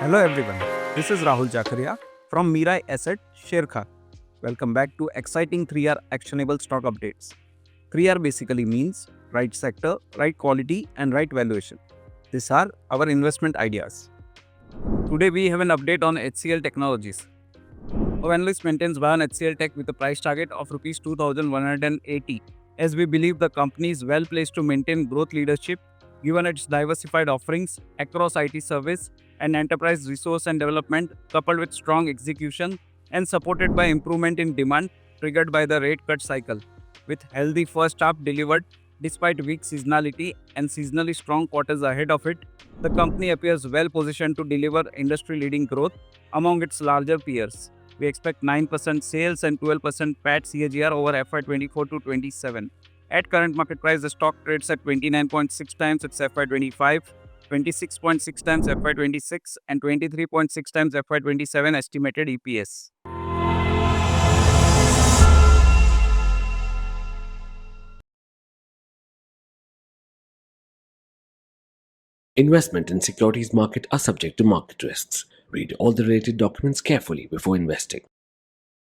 Hello everyone, this is 𝗬𝗲𝗀𝗃 from Mirae Asset Sharekhan. Welcome back to exciting 3R actionable stock updates. 3R basically means right sector, right quality and right valuation. These are our investment ideas. Today we have an update on HCL Technologies. Our analyst maintains buy on HCL Tech with a price target of Rs 2,180 as we believe the company is well placed to maintain growth leadership given its diversified offerings across IT service and enterprise resource and development, coupled with strong execution and supported by improvement in demand triggered by the rate cut cycle. With healthy first half delivered despite weak seasonality and seasonally strong quarters ahead of it, the company appears well positioned to deliver industry-leading growth among its larger peers. We expect 9% sales and 12% PAT CAGR over FY24 to 27. At current market price, the stock trades at 29.6 times its FY25, 26.6 times FY26 and 23.6 times FY27 estimated EPS. Investment in securities market are subject to market risks. Read all the related documents carefully before investing.